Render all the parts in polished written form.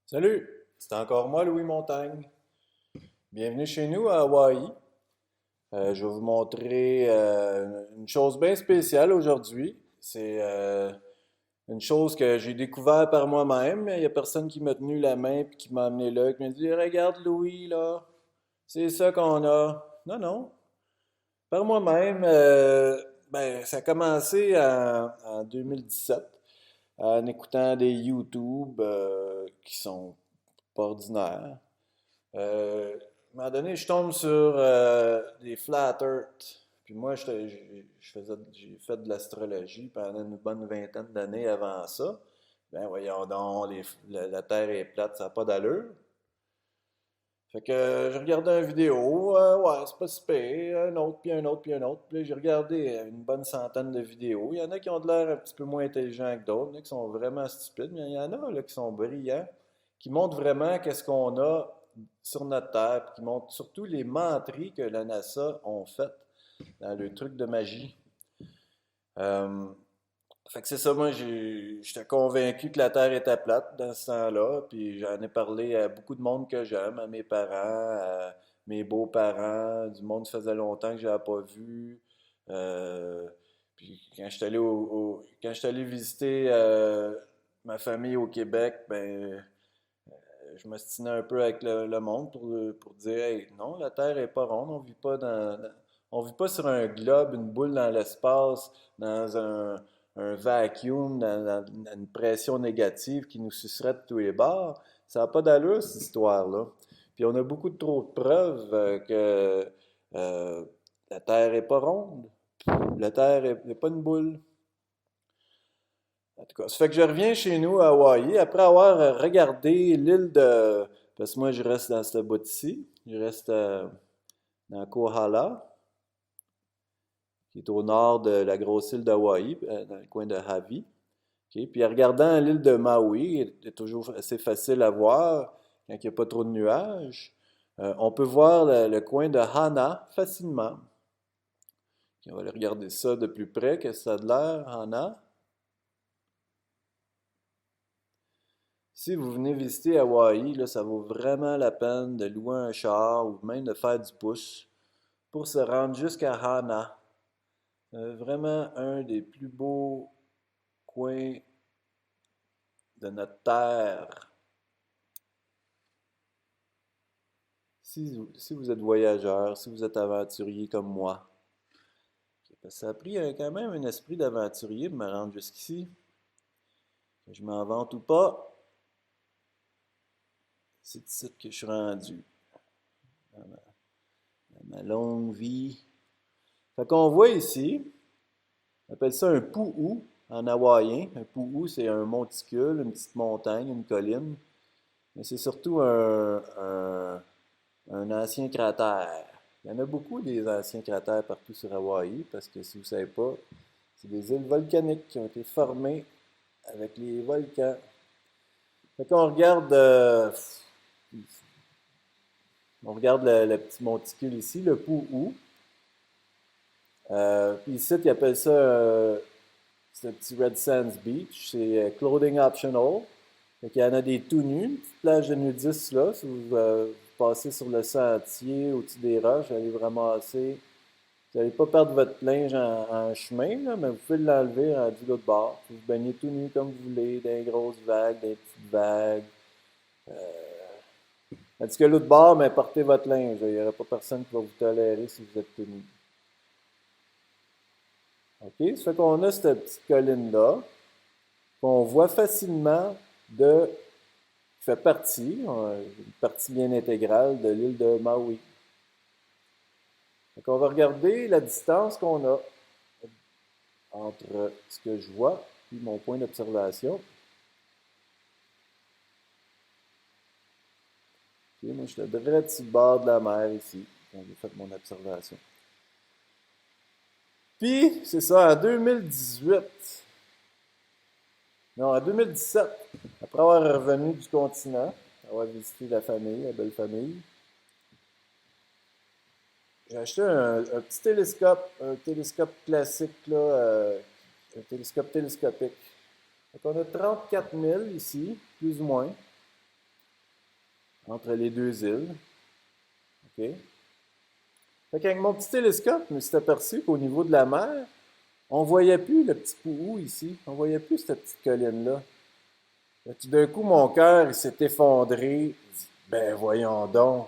Salut, c'est encore moi, Louis Montagne. Bienvenue chez nous à Hawaï. Je vais vous montrer une chose bien spéciale aujourd'hui. C'est une chose que j'ai découvert par moi-même. Il n'y a personne qui m'a tenu la main et qui m'a amené là, qui m'a dit regarde Louis, là, c'est ça qu'on a. Non, non. Par moi-même, ça a commencé en 2017 en écoutant des YouTube qui sont pas ordinaires. À un moment donné, je tombe sur des Flat Earth. Puis moi, j'ai fait de l'astrologie pendant une bonne vingtaine d'années avant ça. Ben voyons donc, la Terre est plate, ça n'a pas d'allure. Fait que j'ai regardé une vidéo, ouais, c'est pas si pire, un autre, puis un autre, puis un autre. Puis là, j'ai regardé une bonne centaine de vidéos. Il y en a qui ont de l'air un petit peu moins intelligents que d'autres, il y en a qui sont vraiment stupides, mais il y en a là, qui sont brillants, qui montrent vraiment qu'est-ce qu'on a sur notre Terre, puis qui montrent surtout les menteries que la NASA ont faites dans le truc de magie. Euh, Fait que c'est ça, moi j'étais convaincu que la Terre était plate dans ce temps-là, puis j'en ai parlé à beaucoup de monde que j'aime, à mes parents, à mes beaux-parents, du monde qui faisait longtemps que je n'avais pas vu. Euh, Puis quand je suis allé quand je suis allé visiter ma famille au Québec, je m'ostinais un peu avec le monde pour dire hey, non, la Terre est pas ronde, on vit pas sur un globe, une boule dans l'espace, dans un vacuum, dans une pression négative qui nous sucerait de tous les bords. Ça n'a pas d'allure, cette histoire-là. Puis on a beaucoup trop de preuves que la Terre est pas ronde. La Terre n'est pas une boule. En tout cas, ça fait que je reviens chez nous à Hawaï après avoir regardé l'île de. Parce que moi, je reste dans ce bout-ci. Je reste dans Kohala, qui est au nord de la grosse île d'Hawaï, dans le coin de Hawaii. OK? Puis en regardant l'île de Maui, c'est toujours assez facile à voir quand il n'y a pas trop de nuages. On peut voir le coin de Hana facilement. OK, on va aller regarder ça de plus près, qu'est-ce que ça a de l'air, Hana. Si vous venez visiter Hawaï, là, ça vaut vraiment la peine de louer un char ou même de faire du push pour se rendre jusqu'à Hana. Vraiment un des plus beaux coins de notre terre. Si vous êtes voyageur, si vous êtes aventurier comme moi, ça a pris quand même un esprit d'aventurier de me rendre jusqu'ici. Que je m'en vante ou pas, c'est ici que je suis rendu dans ma longue vie. Fait qu'on voit ici, on appelle ça un pu'u en hawaïen. Un pu'u, c'est un monticule, une petite montagne, une colline. Mais c'est surtout un ancien cratère. Il y en a beaucoup des anciens cratères partout sur Hawaï, parce que si vous ne savez pas, c'est des îles volcaniques qui ont été formées avec les volcans. Fait qu'on regarde, on regarde le petit monticule ici, le pu'u. Puis ici, ils appellent ça c'est un petit Red Sands Beach. C'est clothing optional. Donc, il y en a des tout nus, une petite plage de nudistes là. Si vous passez sur le sentier au-dessus des roches, vous allez vous ramasser. Vous n'allez pas perdre votre linge en chemin, là, mais vous pouvez l'enlever rendu de l'autre bord. Vous vous baignez tout nu comme vous voulez, dans les grosses vagues, dans les petites vagues. Tandis que l'autre bord, mais portez votre linge. Il n'y aura pas personne qui va vous tolérer si vous êtes tout nu. OK? Ça fait qu'on a cette petite colline-là, qu'on voit facilement qui fait partie, une partie bien intégrale de l'île de Maui. Donc, on va regarder la distance qu'on a entre ce que je vois et mon point d'observation. Okay, moi, je suis direct sur le bord de la mer ici, quand j'ai fait mon observation. Puis, c'est ça, en 2018, non, en 2017, après avoir revenu du continent, avoir visité la famille, la belle famille, j'ai acheté un petit télescope, un télescope classique, là, un télescope télescopique. Donc on a 34 000 ici, plus ou moins. entre les deux îles. OK? Fait qu'avec mon petit télescope, je me suis aperçu qu'au niveau de la mer, on voyait plus le petit Pou ici. On voyait plus cette petite colline-là. Tout d'un coup, mon cœur s'est effondré. Je dis, ben voyons donc,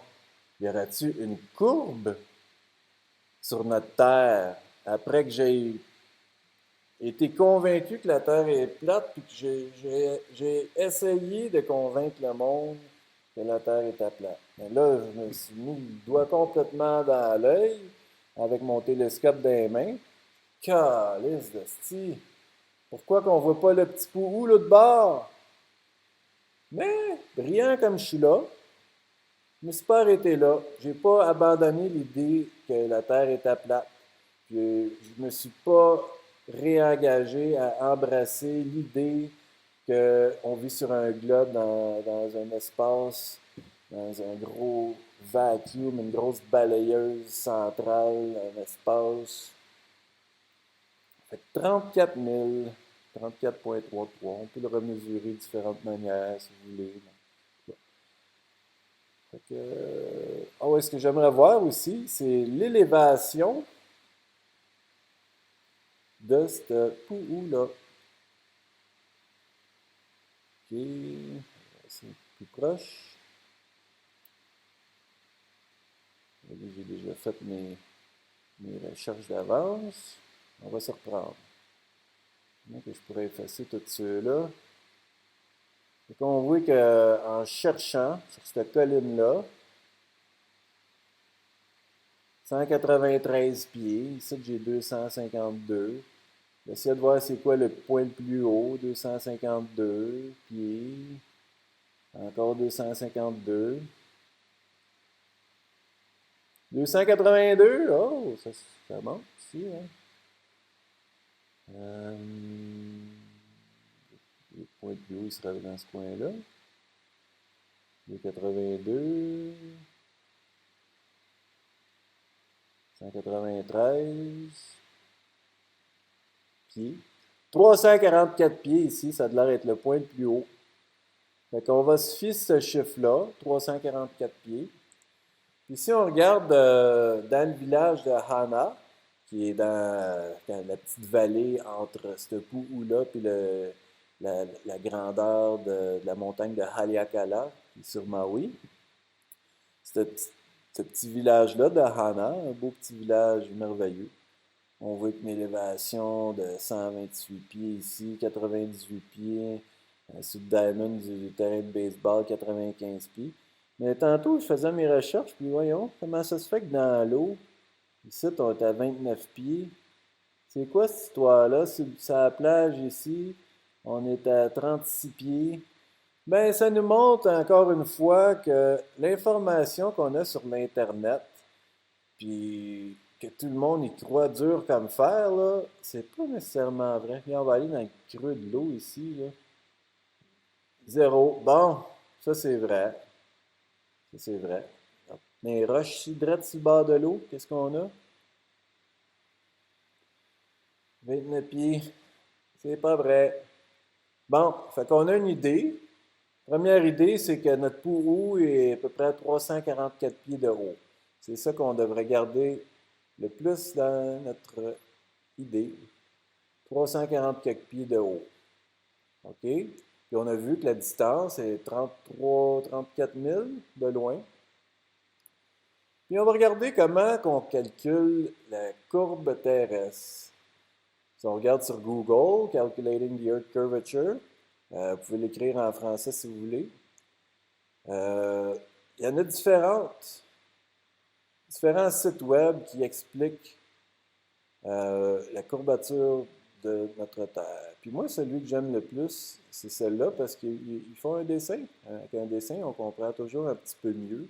y aurait-tu une courbe sur notre Terre après que j'ai été convaincu que la Terre est plate, puis que j'ai essayé de convaincre le monde que la Terre était plate. Mais là, je me suis mis le doigt complètement dans l'œil avec mon télescope dans les mains. Calice de sti! Pourquoi qu'on voit pas le petit Pou l'autre bord? Mais, brillant comme je suis là, je me suis pas arrêté là. J'ai pas abandonné l'idée que la Terre était plate. Je me suis pas réengagé à embrasser l'idée qu'on vit sur un globe dans un espace, dans un gros vacuum, une grosse balayeuse centrale, un espace. Fait que 34 000, 34,33. On peut le remesurer de différentes manières si vous voulez. Fait que, oh, ce que j'aimerais voir aussi, c'est l'élévation de ce Pou-là. OK. C'est plus proche. J'ai déjà fait mes recherches d'avance. On va se reprendre. Donc, je pourrais effacer tout ceux-là. Donc, on voit qu'en cherchant sur cette colline-là, 193 pieds, ici j'ai 252. J'essaie de voir c'est quoi le point le plus haut, 252 pieds, encore 252. 282, oh, ça monte ici, hein. Le point le plus haut, il sera dans ce coin-là. 282. 193 pieds. 344 pieds ici, ça a l'air d'être le point le plus haut. Fait qu'on va se fier ce chiffre-là, 344 pieds. Puis si on regarde dans le village de Hana, qui est dans la petite vallée entre ce Pou-là puis la grandeur de la montagne de Haleakala, qui est sur Maui, ce petit village-là de Hana, un beau petit village merveilleux. On voit une élévation de 128 pieds ici, 98 pieds sur le diamond du terrain de baseball, 95 pieds. Mais tantôt, je faisais mes recherches, puis voyons, comment ça se fait que dans l'eau, ici, on est à 29 pieds. C'est quoi cette histoire-là? Sur la plage ici, on est à 36 pieds. Ben, ça nous montre encore une fois que l'information qu'on a sur l'Internet, puis que tout le monde y croit dur comme fer, là, c'est pas nécessairement vrai. Puis on va aller dans le creux de l'eau ici, là. Zéro. Bon, ça c'est vrai. Ça c'est vrai. Les roches ici, droites sur le bord de l'eau, qu'est-ce qu'on a? 29 pieds. C'est pas vrai. Bon, fait qu'on a une idée. Première idée, c'est que notre Pou est à peu près à 344 pieds de haut. C'est ça qu'on devrait garder le plus dans notre idée. 344 pieds de haut. OK? Puis on a vu que la distance est 34 000 de loin. Puis on va regarder comment on calcule la courbe terrestre. Si on regarde sur Google, Calculating the Earth Curvature, vous pouvez l'écrire en français si vous voulez. Il y en a différents sites web qui expliquent la courbature de notre Terre. Puis moi, celui que j'aime le plus, c'est celle-là parce qu'ils font un dessin. Avec un dessin, on comprend toujours un petit peu mieux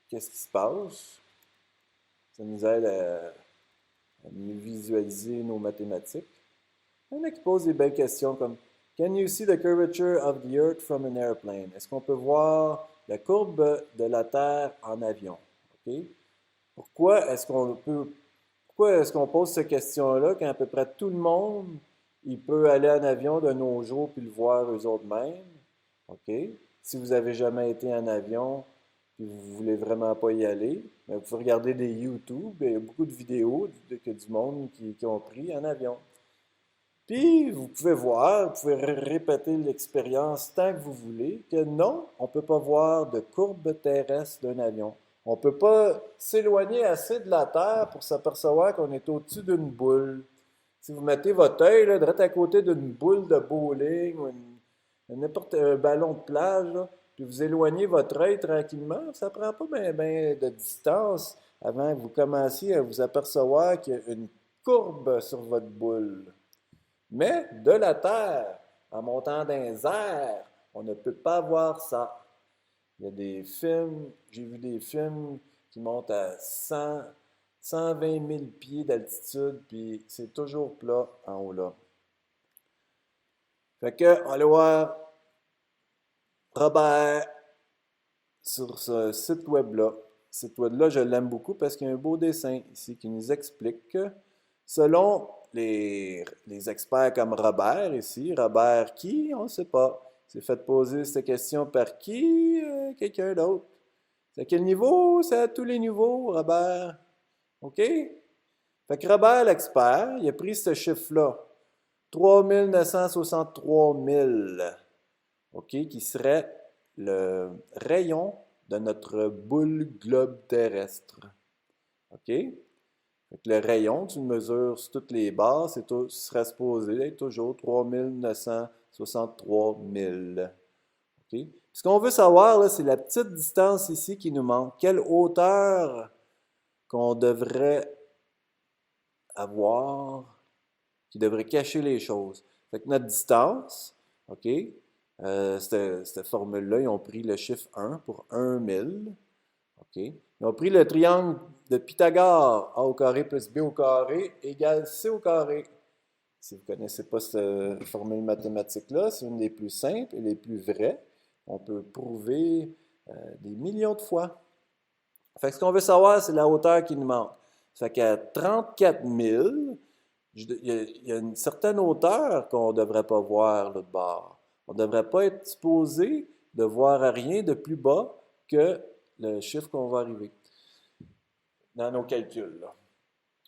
qu'est-ce qui se passe. Ça nous aide à mieux visualiser nos mathématiques. Il y en a qui posent des belles questions comme Can you see the curvature of the Earth from an airplane? Est-ce qu'on peut voir la courbe de la Terre en avion? Okay? Pourquoi est-ce qu'on pose cette question-là quand à peu près tout le monde il peut aller en avion de nos jours puis le voir eux autres mêmes? OK? Si vous avez jamais été en avion, puis vous voulez vraiment pas y aller, ben, vous pouvez regarder des YouTube, il y a beaucoup de vidéos que du monde qui ont pris en avion. Puis, vous pouvez voir, vous pouvez répéter l'expérience tant que vous voulez, que non, on ne peut pas voir de courbe terrestre d'un avion. On ne peut pas s'éloigner assez de la Terre pour s'apercevoir qu'on est au-dessus d'une boule. Si vous mettez votre œil là, direct à côté d'une boule de bowling ou n'importe un ballon de plage, là, puis vous éloignez votre œil tranquillement, ça ne prend pas bien de distance avant que vous commenciez à vous apercevoir qu'il y a une courbe sur votre boule. Mais de la Terre, en montant dans les airs, on ne peut pas voir ça. Il y a des films, j'ai vu des films qui montent à 120 000 pieds d'altitude, puis c'est toujours plat en haut là. Fait que, on va aller voir Robert sur ce site web-là. Ce site web-là, je l'aime beaucoup parce qu'il y a un beau dessin ici qui nous explique que selon les experts comme Robert ici, Robert qui? On ne sait pas. C'est fait poser cette question par qui? Quelqu'un d'autre. C'est à quel niveau? C'est à tous les niveaux, Robert. OK? Fait que Robert, l'expert, il a pris ce chiffre-là. 3 963 000. OK? Qui serait le rayon de notre boule globe terrestre. OK? Fait que le rayon, tu le mesures sur toutes les barres, serait supposé être toujours 3 963 000. OK? Ce qu'on veut savoir, là, c'est la petite distance ici qui nous manque. Quelle hauteur qu'on devrait avoir, qui devrait cacher les choses. Fait que notre distance, OK? Cette formule-là, ils ont pris le chiffre 1 pour 1000. OK? Ils ont pris le triangle de Pythagore, A au carré plus B au carré égale C au carré. Si vous ne connaissez pas cette formule mathématique-là, c'est une des plus simples et les plus vraies. On peut prouver des millions de fois. Fait que ce qu'on veut savoir, c'est la hauteur qui nous manque. Ça fait qu'à 34 000, il y a une certaine hauteur qu'on ne devrait pas voir l'autre bord. On ne devrait pas être supposé de voir rien de plus bas que le chiffre qu'on va arriver dans nos calculs. Là.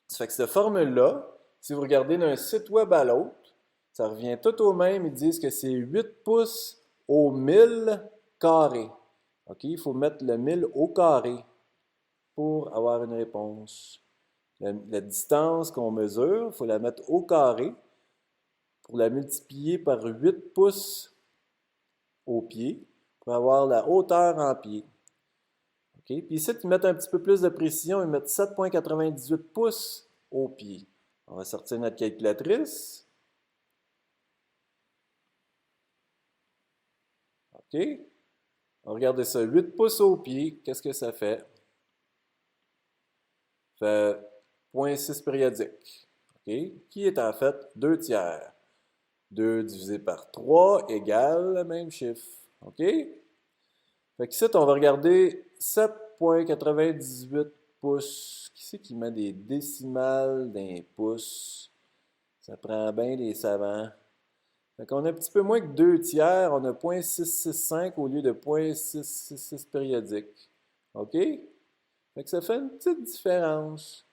Ça fait que cette formule-là, si vous regardez d'un site web à l'autre, ça revient tout au même. Ils disent que c'est 8 pouces au 1000 carré. OK? Il faut mettre le 1000 au carré pour avoir une réponse. La distance qu'on mesure, il faut la mettre au carré pour la multiplier par 8 pouces au pied pour avoir la hauteur en pied. Okay? Puis ici, ils mettent un petit peu plus de précision, ils mettent 7,98 pouces au pied. On va sortir notre calculatrice. OK? On regarde ça, 8 pouces au pied, qu'est-ce que ça fait? Ça fait 0,6 périodique. OK? Qui est en fait 2 tiers. 2 divisé par 3 égale le même chiffre. OK? Fait qu'ici, on va regarder 7,98 pouces. Qui c'est qui met des décimales d'un pouce? Ça prend bien les savants. Fait qu'on a un petit peu moins que 2 tiers. On a 0,665 au lieu de 0,666 périodique. OK? Fait que ça fait une petite différence.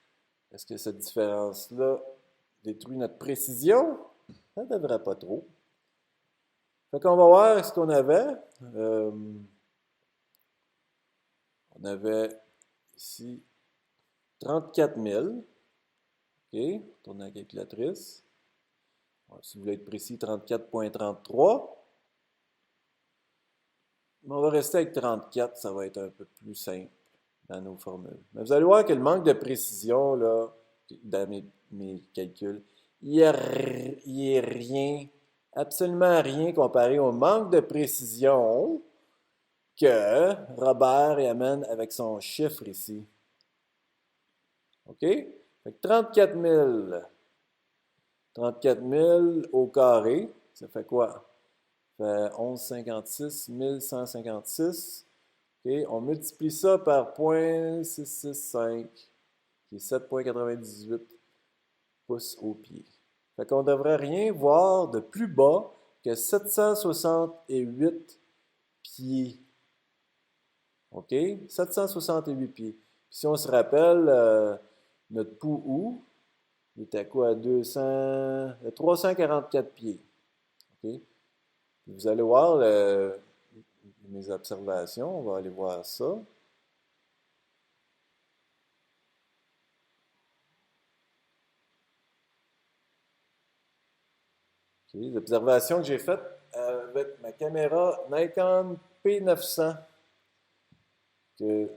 Est-ce que cette différence-là détruit notre précision? Ça ne devrait pas trop. Fait qu'on va voir ce qu'on avait. On avait ici 34 000. OK, tourne la calculatrice. Si vous voulez être précis, 34,33. Mais on va rester avec 34, ça va être un peu plus simple dans nos formules. Mais vous allez voir que le manque de précision, là, dans mes calculs, il est rien, absolument rien comparé au manque de précision que Robert amène avec son chiffre ici. OK? Fait que 34 000. 34 000 au carré, ça fait quoi? Ça fait 1156, 1156. OK? On multiplie ça par 0,665, qui est 7,98 pouces au pied. Fait qu'on ne devrait rien voir de plus bas que 768 pieds. OK? 768 pieds. Puis si on se rappelle, notre Pou-ou, il était à quoi? 344 pieds. OK? Vous allez voir mes observations. On va aller voir ça. OK, les observations que j'ai faites avec ma caméra Nikon P900, que il a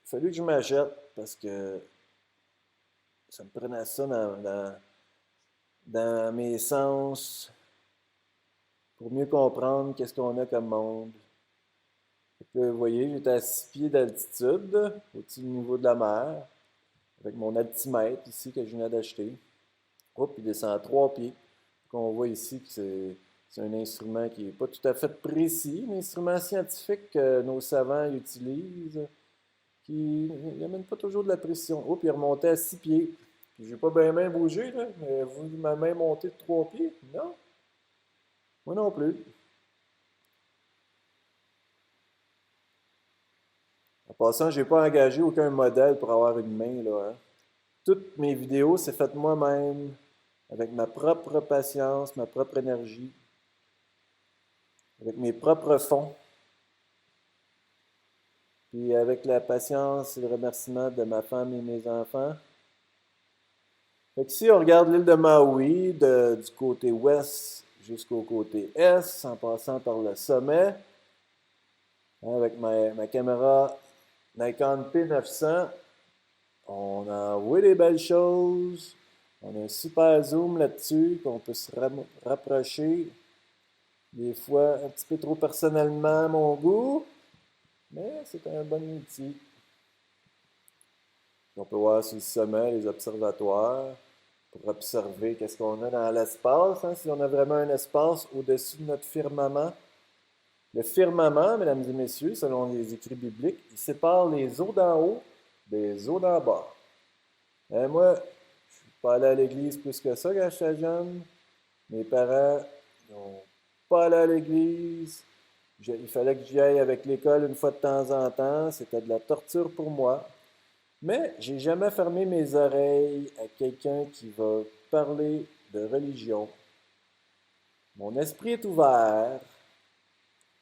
fallu que je m'achète parce que ça me prenait ça dans mes sens pour mieux comprendre qu'est-ce qu'on a comme monde. Là, vous voyez, j'étais à 6 pieds d'altitude, au-dessus du niveau de la mer, avec mon altimètre ici que je venais d'acheter. Hop, il descend à 3 pieds. On voit ici que c'est un instrument qui n'est pas tout à fait précis, un instrument scientifique que nos savants utilisent, qui n'amène pas toujours de la précision. Oh, puis il remontait à 6 pieds. Puis j'ai pas bien bougé, là, mais vous, ma main montée de 3 pieds? Non, moi non plus. En passant, j'ai pas engagé aucun modèle pour avoir une main, là, hein. Toutes mes vidéos, c'est fait moi-même, avec ma propre patience, ma propre énergie, avec mes propres fonds, puis avec la patience et le remerciement de ma femme et mes enfants. Fait que si on regarde l'île de Maui du côté ouest jusqu'au côté est, en passant par le sommet, hein, avec ma caméra Nikon P900, on a vu des belles choses. On a un super zoom là-dessus qu'on peut se rapprocher. Des fois, un petit peu trop personnellement à mon goût, mais c'est un bon outil. On peut voir sur le sommet les observatoires pour observer qu'est-ce qu'on a dans l'espace, hein, si on a vraiment un espace au-dessus de notre firmament. Le firmament, mesdames et messieurs, selon les écrits bibliques, il sépare les eaux d'en haut des eaux d'en bas. Et moi, je suis pas allé à l'église plus que ça quand j'étais jeune. Mes parents n'ont pas allé à l'église. Il fallait que j'y aille avec l'école une fois de temps en temps. C'était de la torture pour moi. Mais j'ai jamais fermé mes oreilles à quelqu'un qui va parler de religion. Mon esprit est ouvert.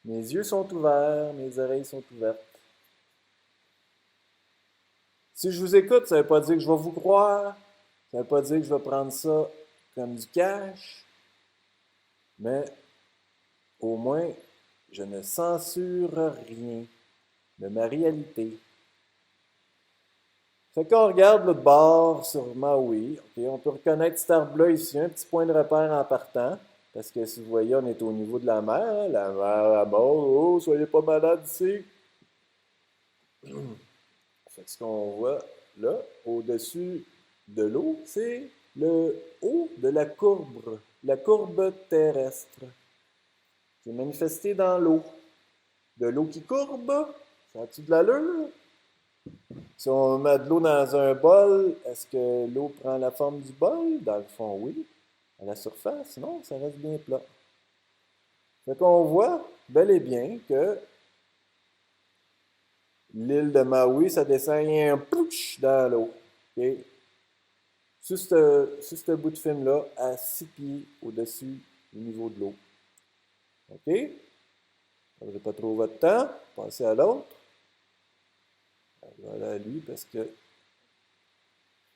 Mes yeux sont ouverts. Mes oreilles sont ouvertes. Si je vous écoute, ça ne veut pas dire que je vais vous croire. Ça ne veut pas dire que je vais prendre ça comme du cash. Mais au moins, je ne censure rien de ma réalité. Fait qu'on regarde l'autre bord sur Maui. Okay, on peut reconnaître Starbla ici, un petit point de repère en partant. Parce que si vous voyez, on est au niveau de la mer. Hein, la mer à bord. Oh, soyez pas malade ici. Fait que ce qu'on voit là, au-dessus de l'eau, c'est le haut de la courbe terrestre, qui est manifestée dans l'eau. De l'eau qui courbe, ça a-tu de l'allure? Si on met de l'eau dans un bol, est-ce que l'eau prend la forme du bol? Dans le fond, oui. À la surface, non, ça reste bien plat. Fait qu'on voit bel et bien que l'île de Maui, ça descend un pouch dans l'eau. Okay? Sur ce bout de film-là, à 6 pieds au-dessus du niveau de l'eau. OK? Ne perdez pas trop votre temps. Passez à l'autre. Voilà lui parce que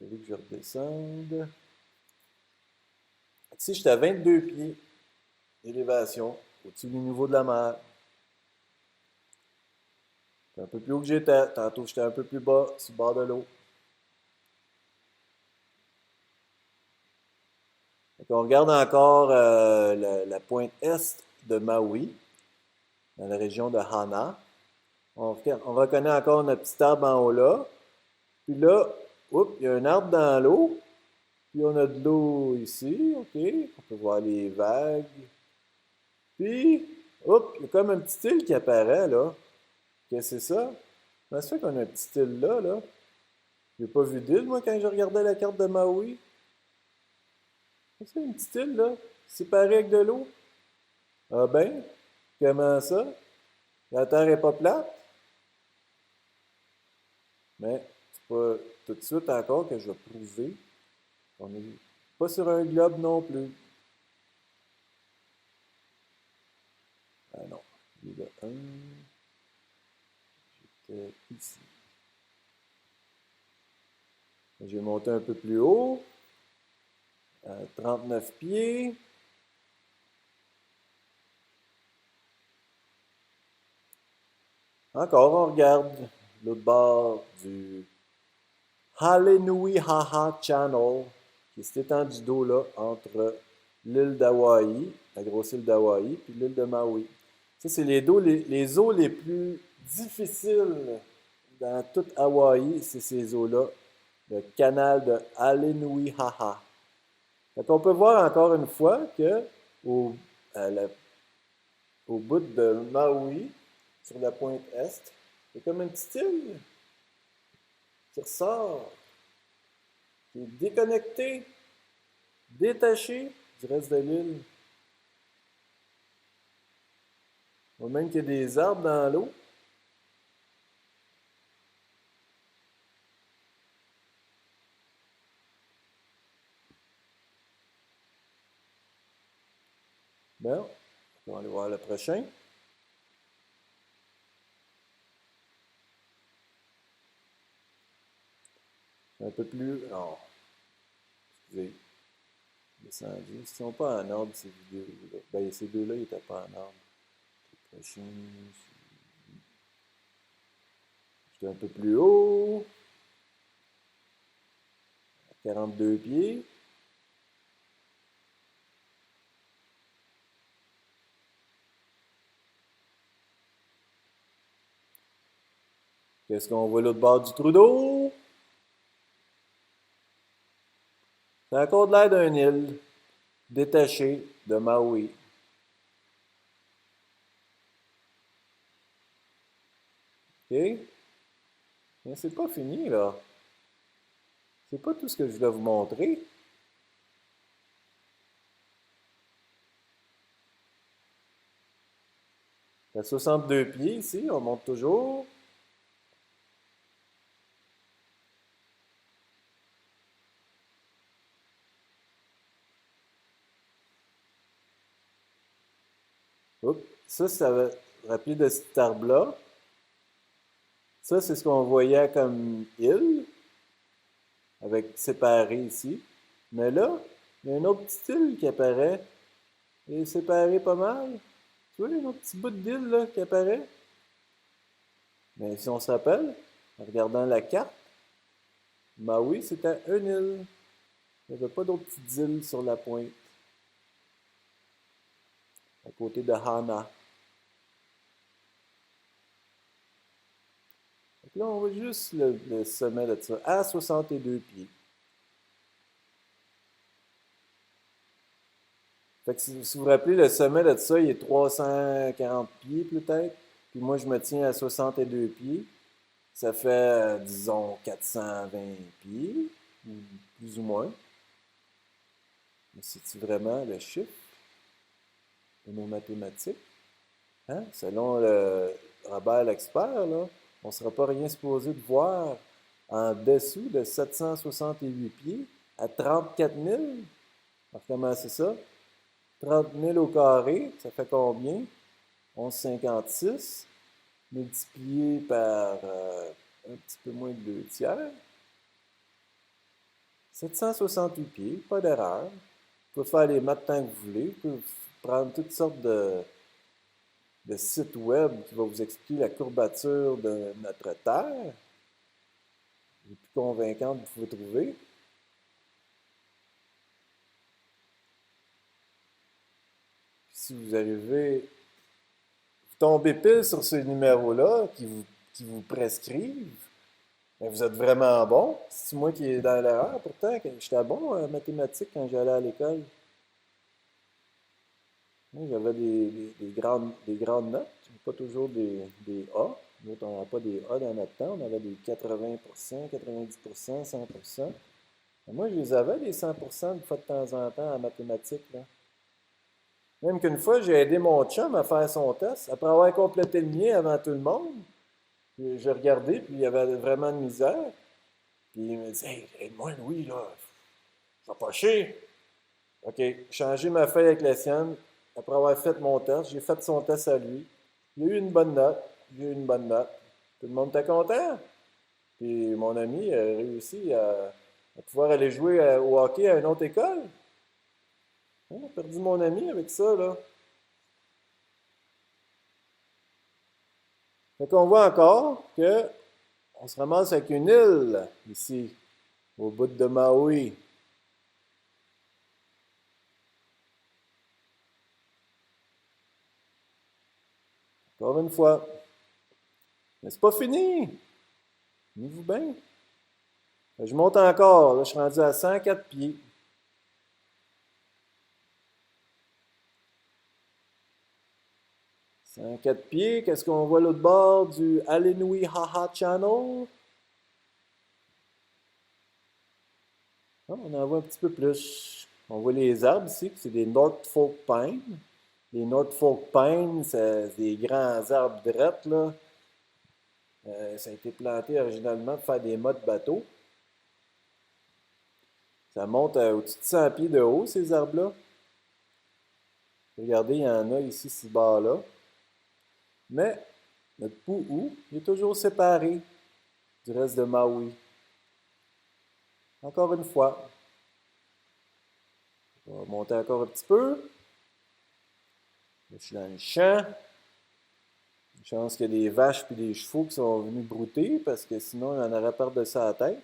il faut que je redescende. Ici, j'étais à 22 pieds d'élévation au-dessus du niveau de la mer. C'est un peu plus haut que j'étais. Tantôt, j'étais un peu plus bas sur le bord de l'eau. On regarde encore la pointe est de Maui, dans la région de Hana. On reconnaît encore notre petit arbre en haut là. Puis là, oups, il y a un arbre dans l'eau. Puis on a de l'eau ici, OK. On peut voir les vagues. Puis, oups, il y a comme un petit île qui apparaît là. Qu'est-ce que c'est ça? Comment ça fait qu'on a un petit île là, là? J'ai pas vu d'île, moi, quand je regardais la carte de Maui. C'est une petite île, là, séparée avec de l'eau. Ah ben, comment ça? La Terre n'est pas plate, mais c'est pas tout de suite encore que je vais prouver qu'on n'est pas sur un globe non plus. Ah non, il est là 1, j'étais ici. J'ai monté un peu plus haut, à 39 pieds. Encore, on regarde l'autre bord du Haleniwihaha Channel, qui s'est étendu d'eau là entre l'île d'Hawaï, la grosse île d'Hawaï, puis l'île de Maui. Ça, c'est les eaux les plus difficiles dans toute Hawaï, c'est ces eaux-là, le canal de Haleniwihaha. Donc, on peut voir encore une fois que au, au bout de Maui, sur la pointe est, il y a comme une petite île qui ressort, qui est déconnectée, détachée du reste de l'île. On voit même qu'il y a des arbres dans l'eau. Bon, on va aller voir le prochain. Un peu plus. Non, excusez. Descendu. Ils ne sont pas en ordre, ces vidéos-là. Ben, ces deux-là, ils n'étaient pas en ordre. Le prochain. J'étais un peu plus haut. 42 pieds. Qu'est-ce qu'on voit l'autre bord du trou d'eau? C'est encore de l'air d'une île détachée de Maui. OK? Mais c'est pas fini, là. C'est pas tout ce que je voulais vous montrer. À 62 pieds ici, on monte toujours. Oups. Ça va rappeler de cet arbre-là. Ça, c'est ce qu'on voyait comme île, avec séparé ici. Mais là, il y a une autre petite île qui apparaît. Elle est séparée pas mal. Tu vois, il y a un autre petit bout d'île là qui apparaît. Mais si on se rappelle, en regardant la carte, Maui, c'était une île. Il n'y avait pas d'autres petites îles sur la pointe, à côté de Hana. Donc là, on voit juste le sommet de ça, à 62 pieds. Fait que si vous vous rappelez, le sommet de ça, il est 340 pieds peut-être. Puis moi, je me tiens à 62 pieds. Ça fait, disons, 420 pieds, plus ou moins. Mais c'est-tu vraiment le chiffre de nos mathématiques? Hein? Selon Robert l'expert, là, on ne sera pas rien supposé de voir en dessous de 768 pieds à 34 000. Alors, comment c'est ça? 30 000 au carré, ça fait combien? 11,56 multiplié par un petit peu moins de 2 tiers. 768 pieds, pas d'erreur. Vous pouvez faire les maths tant que vous voulez. Vous pouvez prendre toutes sortes de sites web qui vont vous expliquer la courbature de notre Terre. Les plus convaincants que vous pouvez trouver. Puis si vous arrivez, vous tombez pile sur ce numéro-là qui vous prescrivent, ben vous êtes vraiment bon. C'est moi qui est dans l'erreur. Pourtant, j'étais bon en mathématiques quand j'allais à l'école. J'avais des grandes notes, pas toujours des A. Nous autres, on n'avait pas des A dans notre temps, on avait des 80%, 90%, 100%. Mais moi, je les avais, les 100% de fois de temps en temps en mathématiques, là. Même qu'une fois, j'ai aidé mon chum à faire son test. Après avoir complété le mien avant tout le monde, j'ai regardé, puis il y avait vraiment de misère. Puis il me dit, hey, aide-moi, Louis, là. Ça va pas chier. OK, changer ma feuille avec la sienne. Après avoir fait mon test, j'ai fait son test à lui. Il a eu une bonne note. J'ai eu une bonne note. Tout le monde était content. Puis mon ami a réussi à pouvoir aller jouer au hockey à une autre école. Hein, j'ai perdu mon ami avec ça, là. Fait qu'on voit encore que on se ramasse avec une île ici, au bout de Maui. Encore une fois. Mais c'est pas fini. Tenez-vous bien. Je monte encore. Là, je suis rendu à 104 pieds. 104 pieds. Qu'est-ce qu'on voit l'autre bord du Alenui Haha Channel? Ah, on en voit un petit peu plus. On voit les arbres ici, c'est des Norfolk Pines. Les Norfolk Pines, c'est des grands arbres drettes, là. Ça a été planté originalement pour faire des mâts de bateau. Ça monte au-dessus de 100 pieds de haut, ces arbres-là. Regardez, il y en a ici, ce bord-là. Mais notre Pou-ou est toujours séparé du reste de Maui. Encore une fois. On va monter encore un petit peu. Là, je suis dans le champ. Une chance qu'il y a des vaches et des chevaux qui sont venus brouter parce que sinon, on en aurait par-dessus la tête.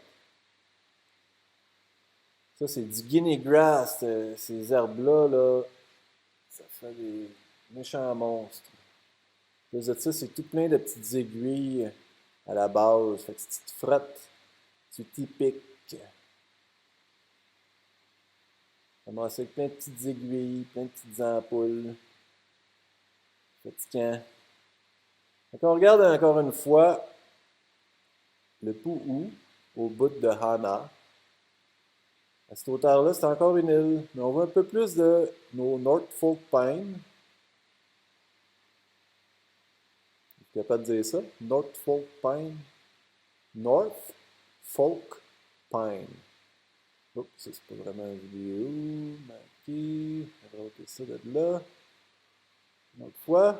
Ça, c'est du guinea grass, ces herbes-là, là. Ça fait des méchants monstres. Plus de ça, c'est tout plein de petites aiguilles à la base. Fait que si tu te frottes, tu t'y piques. Commencer avec plein de petites aiguilles, plein de petites ampoules. Fatigant. Donc on regarde encore une fois le Pou-ou au bout de Hana. À cette hauteur-là, c'est encore une île. Mais on voit un peu plus de nos Norfolk Pines. Je suis capable de dire ça? Norfolk Pine. Norfolk Pine. Oups, ça c'est pas vraiment une vidéo. Marqué. On va retirer ça de là. Une autre fois.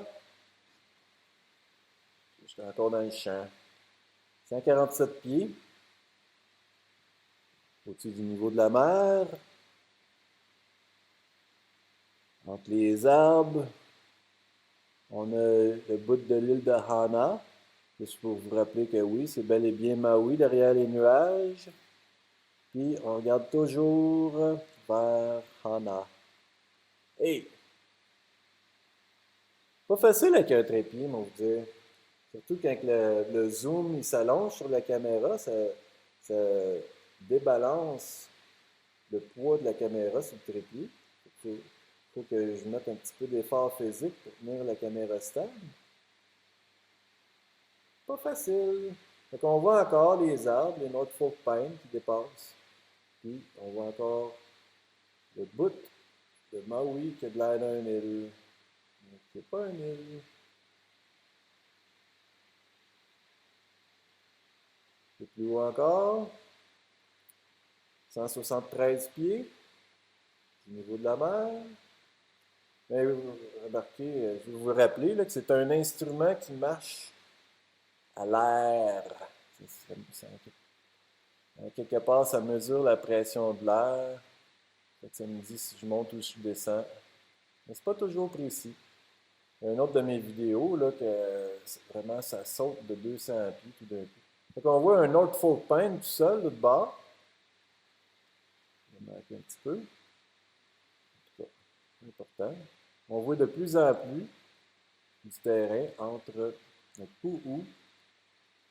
Je suis encore dans le champ. 147 pieds. Au-dessus du niveau de la mer. Entre les arbres. On a le bout de l'île de Hana. Juste pour vous rappeler que oui, c'est bel et bien Maui derrière les nuages. Puis on regarde toujours vers Hana. Hey! Pas facile avec un trépied, mon vous dire. Surtout quand le zoom il s'allonge sur la caméra, ça débalance le poids de la caméra sur le trépied. Faut que je mette un petit peu d'effort physique pour tenir la caméra stable. Pas facile. Donc on voit encore les arbres, les Norfolk Pines qui dépassent. Puis on voit encore le bout de Maui qui a de l'air d'une île. Mais c'est pas une île. C'est plus haut encore. 173 pieds du niveau de la mer. Mais remarquez, je vais vous rappeler là, que c'est un instrument qui marche à l'air. Quelque part, ça mesure la pression de l'air. Ça me dit si je monte ou si je descends. Mais c'est pas toujours précis. Il y a une autre de mes vidéos là, que vraiment ça saute de 200 pieds tout d'un coup. Donc on voit un Norfolk Pine tout seul, là, de bord. Je vais marquer un petit peu. En tout cas, c'est important. On voit de plus en plus du terrain entre notre Pou-ou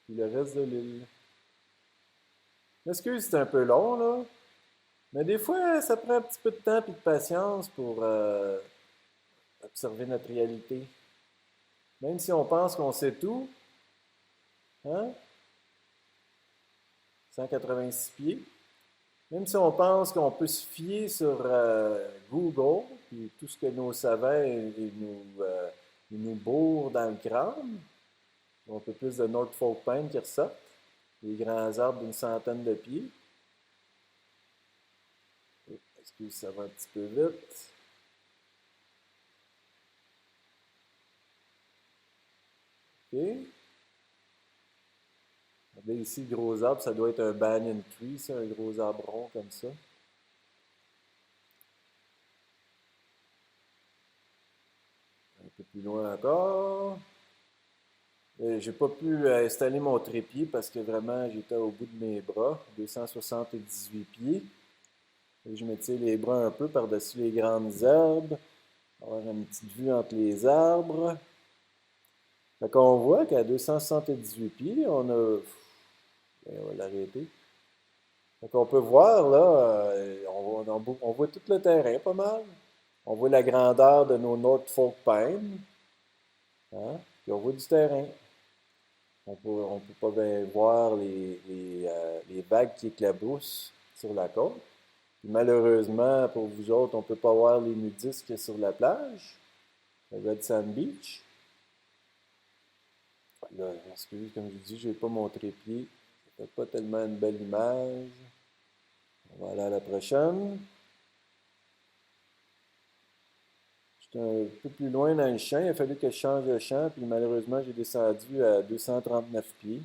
et le reste de l'île. Excuse, c'est un peu long, là. Mais des fois, ça prend un petit peu de temps et de patience pour observer notre réalité. Même si on pense qu'on sait tout, hein? 186 pieds. Même si on pense qu'on peut se fier sur Google, puis tout ce que nos savants ils nous bourrent dans le crâne. Un peu plus de Norfolk Pine qui ressortent. Des grands arbres d'une centaine de pieds. Excuse, ça va un petit peu vite. OK. Regardez ici, le gros arbre, ça doit être un banyan tree, ça, un gros arbre rond comme ça. Un peu plus loin encore. J'ai pas pu installer mon trépied parce que vraiment j'étais au bout de mes bras, 278 pieds. Et je me tire les bras un peu par-dessus les grandes herbes, avoir une petite vue entre les arbres. Fait qu'on voit qu'à 278 pieds, on va l'arrêter. Fait qu'on peut voir là, on voit tout le terrain pas mal. On voit la grandeur de nos Norfolk Pines. Hein? Puis on voit du terrain. On peut pas bien voir les vagues qui éclaboussent sur la côte. Puis malheureusement, pour vous autres, on peut pas voir les nudistes qu'il y a sur la plage, le Red Sand Beach. Là, excusez, comme je vous dis, j'ai pas mon trépied. Ça fait pas tellement une belle image. On va aller à la prochaine. J'étais un peu plus loin dans le champ. Il a fallu que je change de champ. Puis malheureusement, j'ai descendu à 239 pieds.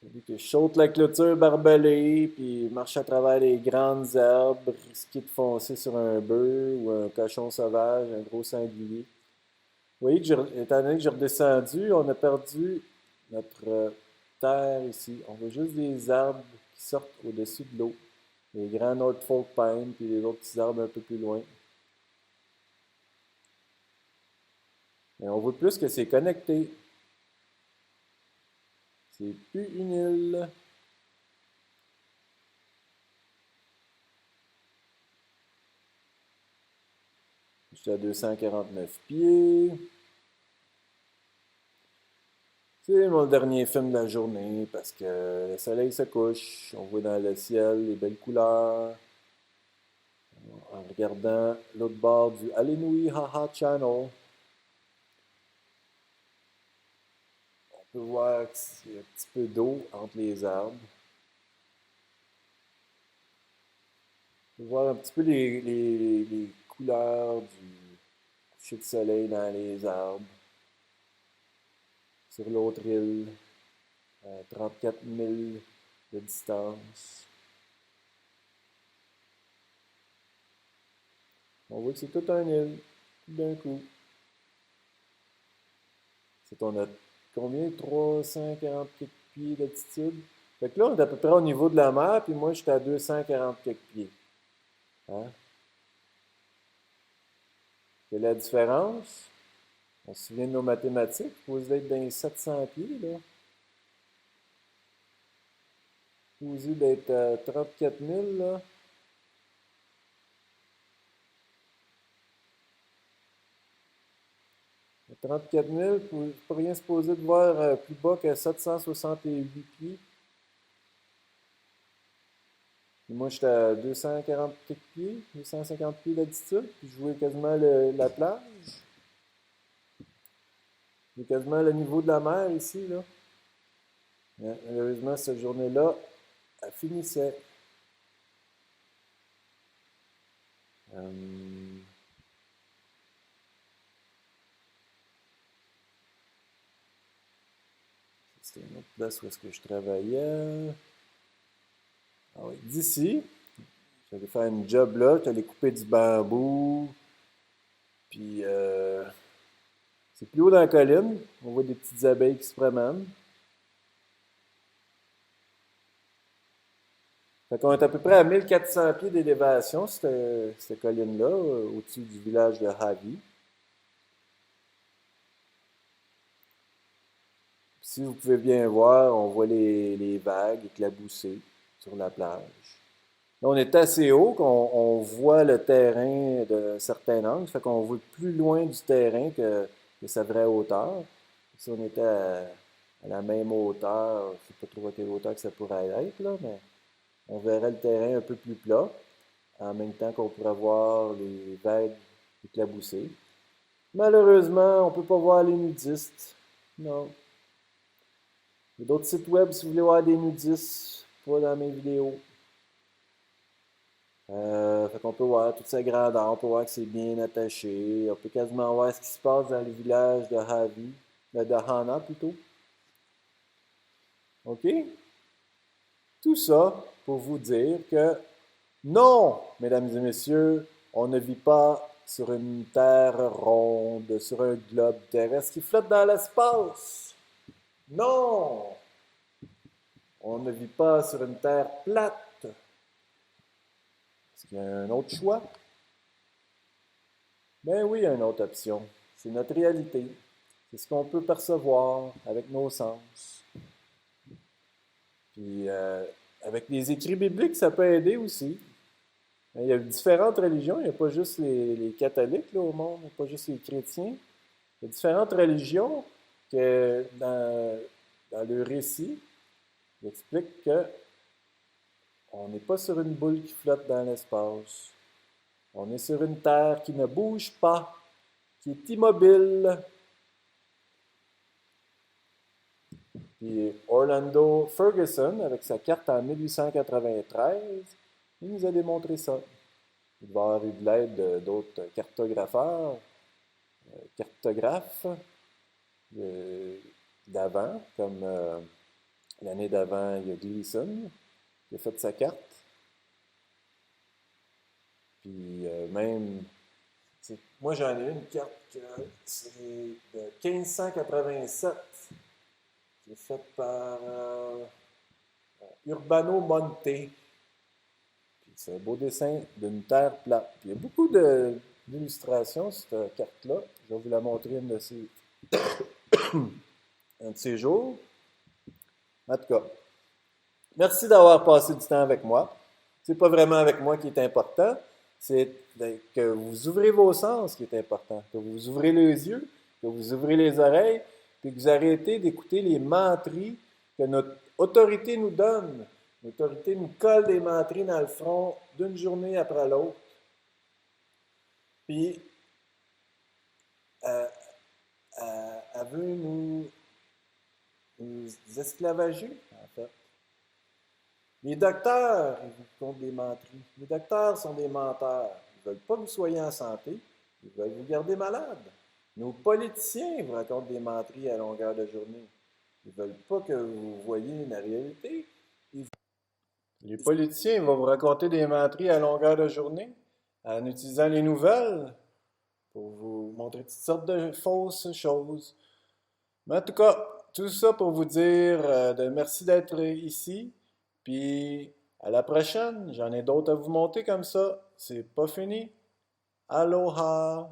Il a fallu que je saute la clôture barbelée. Puis marche à travers les grandes herbes. Risquer de foncer sur un bœuf ou un cochon sauvage, un gros sanglier. Vous voyez que, étant donné que j'ai redescendu, on a perdu notre terre ici. On voit juste des arbres qui sortent au-dessus de l'eau. Les grands Norfolk Pines, puis les autres petits arbres un peu plus loin. Mais on voit plus que c'est connecté. C'est plus une île. J'étais à 249 pieds. C'est mon dernier film de la journée parce que le soleil se couche. On voit dans le ciel les belles couleurs. En regardant l'autre bord du Alinui Haha Channel. On peut voir qu'il y a un petit peu d'eau entre les arbres. On peut voir un petit peu les couleurs du coucher de soleil dans les arbres. Sur l'autre île, à 34 000 de distance. On voit que c'est toute une île, tout d'un coup. On a combien? 340 quelques pieds d'altitude. Fait que là, on est à peu près au niveau de la mer, puis moi, j'étais à 240 quelques pieds. Hein? Quelle est la différence? On se souvient de nos mathématiques, il faut être dans les 700 pieds, là. Supposé d'être à 34 000, là. À 34 000, pas rien supposé de voir plus bas que 768 pieds. Et moi, j'étais à 240 quelques pieds, 250 pieds d'altitude, puis je voyais quasiment la plage. J'ai quasiment le niveau de la mer ici, là. Mais malheureusement, cette journée-là, elle finissait. C'était une autre place où est-ce que je travaillais. Ah oui, d'ici, j'allais faire une job là, j'allais couper du bambou. Puis, c'est plus haut dans la colline. On voit des petites abeilles qui se promènent. Fait qu'on est à peu près à 1400 pieds d'élévation, cette colline-là, au-dessus du village de Havi. Si vous pouvez bien voir, on voit les vagues éclaboussées sur la plage. Là, on est assez haut qu'on voit le terrain de certains angles, fait qu'on voit plus loin du terrain que sa vraie hauteur. Si on était à la même hauteur, je ne sais pas trop à quelle hauteur que ça pourrait être, là, mais on verrait le terrain un peu plus plat, en même temps qu'on pourrait voir les vagues éclaboussées. Malheureusement, on ne peut pas voir les nudistes. Non. Il y a d'autres sites web si vous voulez voir des nudistes, pas dans mes vidéos. Fait qu'on peut voir toute sa grandeur, on peut voir que c'est bien attaché. On peut quasiment voir ce qui se passe dans le village de Havi, de Hana plutôt. OK? Tout ça pour vous dire que non, mesdames et messieurs, on ne vit pas sur une terre ronde, sur un globe terrestre qui flotte dans l'espace. Non! On ne vit pas sur une terre plate. Est-ce qu'il y a un autre choix? Ben oui, il y a une autre option. C'est notre réalité. C'est ce qu'on peut percevoir avec nos sens. Puis, avec les écrits bibliques, ça peut aider aussi. Il y a différentes religions. Il n'y a pas juste les catholiques là, au monde. Il n'y a pas juste les chrétiens. Il y a différentes religions que dans le récit, ils expliquent que on n'est pas sur une boule qui flotte dans l'espace. On est sur une terre qui ne bouge pas, qui est immobile. Puis Orlando Ferguson, avec sa carte en 1893, il nous a démontré ça. Il va avoir eu de l'aide d'autres cartographes d'avant, comme l'année d'avant, il y a Gleason qui a fait sa carte. Puis même, moi j'en ai une carte c'est de 1587, qui est faite par Urbano Monte. Puis c'est un beau dessin d'une terre plate. Puis il y a beaucoup d'illustrations sur cette carte-là. Je vais vous la montrer un de ces jours. En tout cas, merci d'avoir passé du temps avec moi. C'est pas vraiment avec moi qui est important, c'est que vous ouvrez vos sens qui est important, que vous ouvrez les yeux, que vous ouvrez les oreilles, puis que vous arrêtez d'écouter les menteries que notre autorité nous donne. L'autorité nous colle des menteries dans le front d'une journée après l'autre. Puis, elle veut nous esclavager, en fait. Les docteurs, ils vous comptent des menteries. Les docteurs sont des menteurs. Ils ne veulent pas que vous soyez en santé. Ils veulent vous garder malade. Nos politiciens vous racontent des menteries à longueur de journée. Ils ne veulent pas que vous voyiez la réalité. Les politiciens vont vous raconter des menteries à longueur de journée en utilisant les nouvelles pour vous montrer toutes sortes de fausses choses. Mais en tout cas, tout ça pour vous dire merci d'être ici. Puis à la prochaine, j'en ai d'autres à vous monter comme ça. C'est pas fini. Aloha!